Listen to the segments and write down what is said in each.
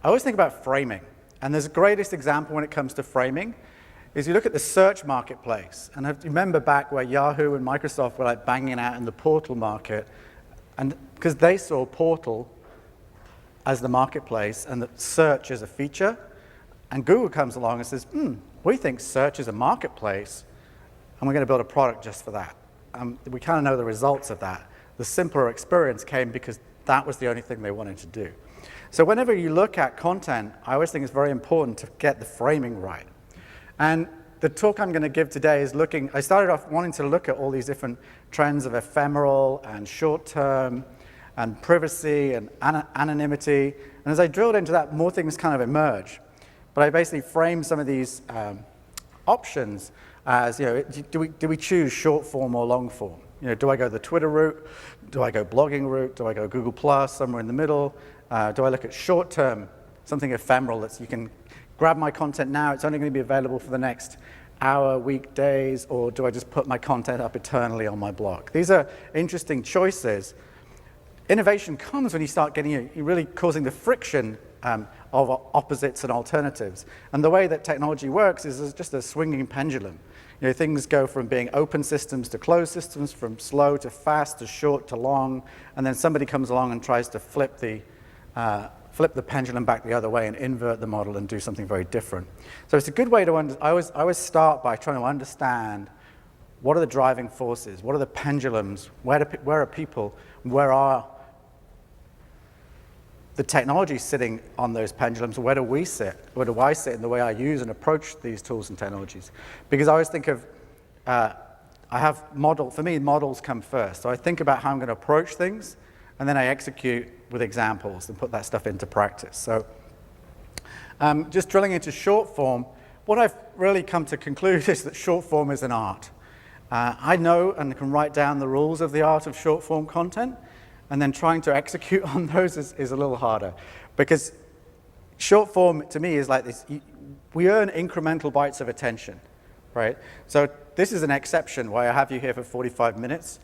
I always think about framing. And the greatest example when it comes to framing is you look at the search marketplace. And I remember back where Yahoo and Microsoft were like banging out in the portal market, and because they saw portal as the marketplace and that search as a feature. And Google comes along and says, we think search is a marketplace, and we're going to build a product just for that. We kind of know the results of that. The simpler experience came because that was the only thing they wanted to do. So whenever you look at content, I always think it's very important to get the framing right. And the talk I'm going to give today is I started off wanting to look at all these different trends of ephemeral and short-term and privacy and anonymity. And as I drilled into that, more things kind of emerge. But I basically framed some of these options as, do we choose short form or long form? Do I go the Twitter route? Do I go blogging route? Do I go Google Plus, somewhere in the middle? Do I look at short term, something ephemeral that you can grab my content now, it's only going to be available for the next hour, week, days, or do I just put my content up eternally on my blog? These are interesting choices. Innovation comes when you start you're really causing the friction of opposites and alternatives. And the way that technology works is just a swinging pendulum. Things go from being open systems to closed systems, from slow to fast to short to long, and then somebody comes along and tries to flip the pendulum back the other way and invert the model and do something very different. So it's a good way to I always start by trying to understand what are the driving forces, what are the pendulums, where are people, where are the technology sitting on those pendulums, where do we sit? Where do I sit in the way I use and approach these tools and technologies? Because I always think of, for me, models come first. So I think about how I'm going to approach things, and then I execute with examples and put that stuff into practice. So just drilling into short form, what I've really come to conclude is that short form is an art. I know and can write down the rules of the art of short form content, and then trying to execute on those is a little harder. Because short form, to me, is like this. We earn incremental bites of attention, right? So this is an exception why I have you here for 45 minutes.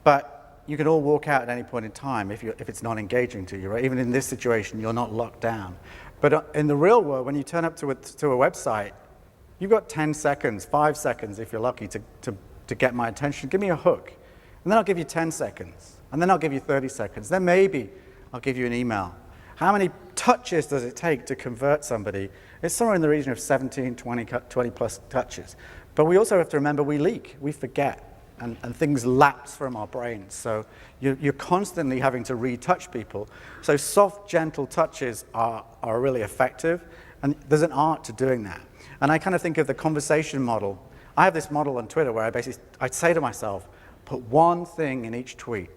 But you can all walk out at any point in time if it's not engaging to you, right? Even in this situation, you're not locked down. But in the real world, when you turn up to a website, you've got 10 seconds, 5 seconds, if you're lucky, to get my attention. Give me a hook. And then I'll give you 10 seconds. And then I'll give you 30 seconds. Then maybe I'll give you an email. How many touches does it take to convert somebody? It's somewhere in the region of 17, 20 plus touches. But we also have to remember we leak, we forget, and things lapse from our brains. So you're constantly having to retouch people. So soft, gentle touches are really effective, and there's an art to doing that. And I kind of think of the conversation model. I have this model on Twitter where I'd say to myself, put one thing in each tweet.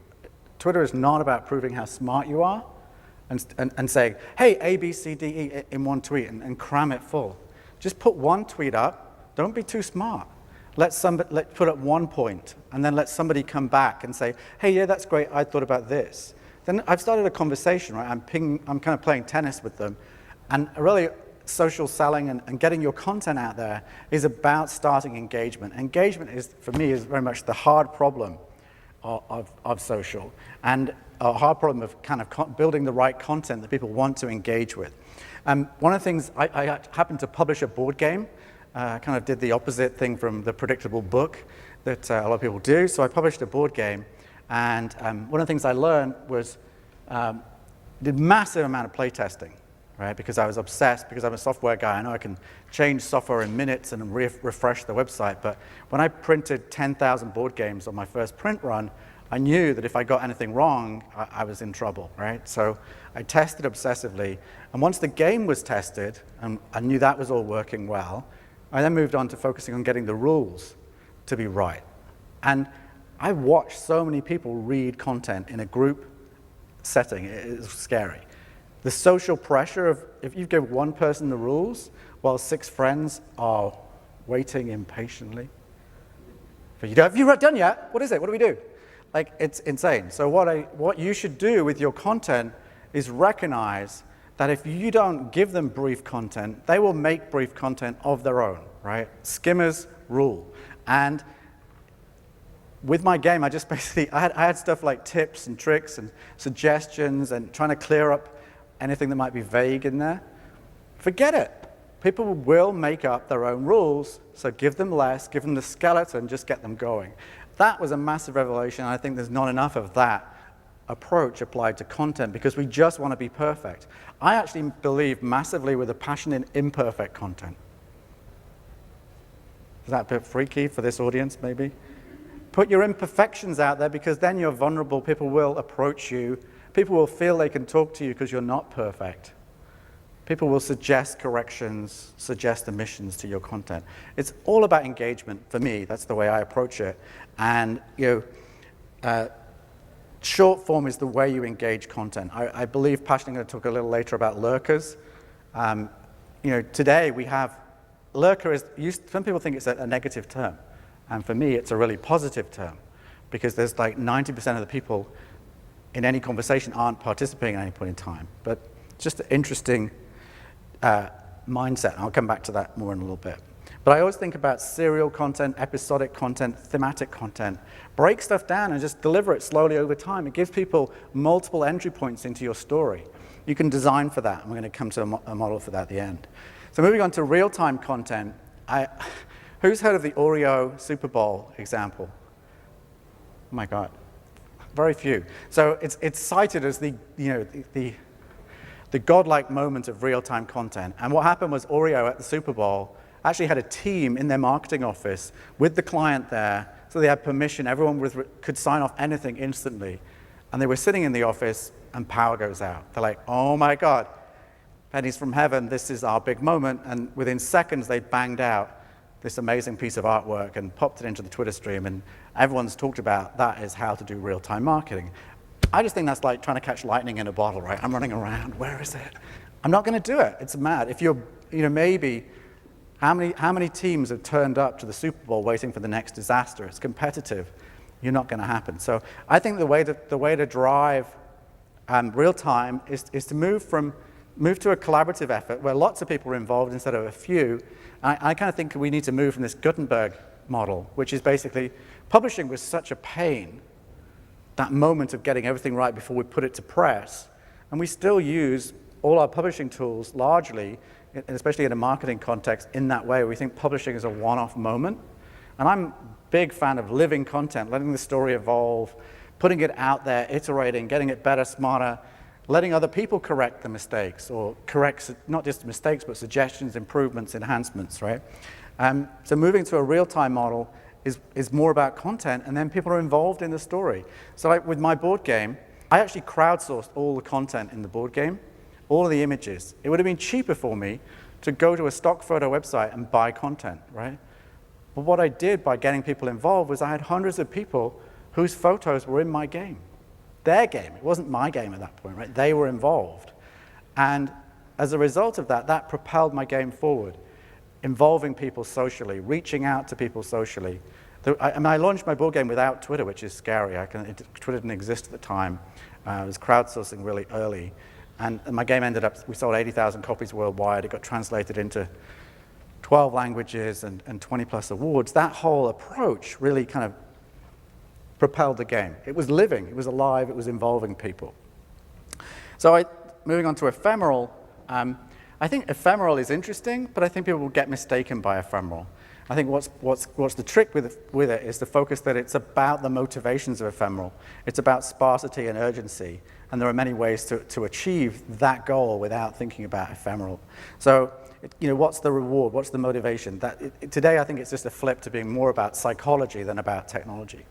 Twitter is not about proving how smart you are and saying, hey, A, B, C, D, E in one tweet and cram it full. Just put one tweet up. Don't be too smart. Let's put up one point, and then let somebody come back and say, hey, yeah, that's great. I thought about this. Then I've started a conversation, right? I'm kind of playing tennis with them. And really, social selling and getting your content out there is about starting engagement. Engagement for me, is very much the hard problem of social, and a hard problem of kind of building the right content that people want to engage with. One of the things, I happened to publish a board game, kind of did the opposite thing from the predictable book that a lot of people do. So I published a board game, and one of the things I learned was did massive amount of play testing, right? Because I was obsessed, because I'm a software guy. I know I can change software in minutes and refresh the website. But when I printed 10,000 board games on my first print run, I knew that if I got anything wrong, I was in trouble, right? So I tested obsessively. And once the game was tested, and I knew that was all working well, I then moved on to focusing on getting the rules to be right. And I watched so many people read content in a group setting. It's scary. The social pressure of, if you give one person the rules while 6 friends are waiting impatiently for you. Have you done yet? What is it? What do we do? Like, it's insane. So what you should do with your content is recognize that if you don't give them brief content, they will make brief content of their own, right? Skimmers rule. And with my game, I just basically, I had stuff like tips and tricks and suggestions and trying to clear up anything that might be vague in there, forget it. People will make up their own rules, so give them less, give them the skeleton, just get them going. That was a massive revelation, and I think there's not enough of that approach applied to content because we just want to be perfect. I actually believe massively with a passion in imperfect content. Is that a bit freaky for this audience, maybe? Put your imperfections out there because then you're vulnerable. People will approach you. People will feel they can talk to you because you're not perfect. People will suggest corrections, suggest omissions to your content. It's all about engagement for me. That's the way I approach it. And short form is the way you engage content. I believe passionately, I'm going to talk a little later about lurkers. Today we have lurker is used. Some people think it's a negative term, and for me, it's a really positive term because there's like 90% of the people in any conversation aren't participating at any point in time. But it's just an interesting mindset. I'll come back to that more in a little bit. But I always think about serial content, episodic content, thematic content. Break stuff down and just deliver it slowly over time. It gives people multiple entry points into your story. You can design for that, and we're going to come to a model for that at the end. So moving on to real-time content, who's heard of the Oreo Super Bowl example? Oh my God, very few. So it's cited as the godlike moment of real-time content. And what happened was Oreo at the Super Bowl actually had a team in their marketing office with the client there, so they had permission. Everyone could sign off anything instantly. And they were sitting in the office, and power goes out. They're like, oh my God, pennies from heaven, this is our big moment. And within seconds, they banged out this amazing piece of artwork and popped it into the Twitter stream. And everyone's talked about that is how to do real-time marketing. I just think that's like trying to catch lightning in a bottle, right? I'm running around, where is it? I'm not going to do it. It's mad. If you're, maybe, how many teams have turned up to the Super Bowl waiting for the next disaster? It's competitive. You're not going to happen. So I think the way to drive real time is to move to a collaborative effort where lots of people are involved instead of a few. I kind of think we need to move from this Gutenberg model, which is basically publishing was such a pain, that moment of getting everything right before we put it to press. And we still use all our publishing tools largely, especially in a marketing context, in that way. We think publishing is a one-off moment. And I'm a big fan of living content, letting the story evolve, putting it out there, iterating, getting it better, smarter, letting other people correct the mistakes, or correct not just mistakes, but suggestions, improvements, enhancements, right? So moving to a real-time model is more about content, and then people are involved in the story. So like with my board game, I actually crowdsourced all the content in the board game, all of the images. It would have been cheaper for me to go to a stock photo website and buy content, right? But what I did by getting people involved was I had hundreds of people whose photos were in my game. Their game. It wasn't my game at that point, right? They were involved. And as a result of that, that propelled my game forward, involving people socially, reaching out to people socially. I launched my board game without Twitter, which is scary. Twitter didn't exist at the time. I was crowdsourcing really early. And my game ended up, we sold 80,000 copies worldwide. It got translated into 12 languages and 20 plus awards. That whole approach really kind of propelled the game. It was living, it was alive, it was involving people. So moving on to ephemeral, I think ephemeral is interesting, but I think people will get mistaken by ephemeral. I think what's the trick with it is the focus that it's about the motivations of ephemeral. It's about sparsity and urgency, and there are many ways to achieve that goal without thinking about ephemeral. So, what's the reward? What's the motivation? Today, I think it's just a flip to being more about psychology than about technology.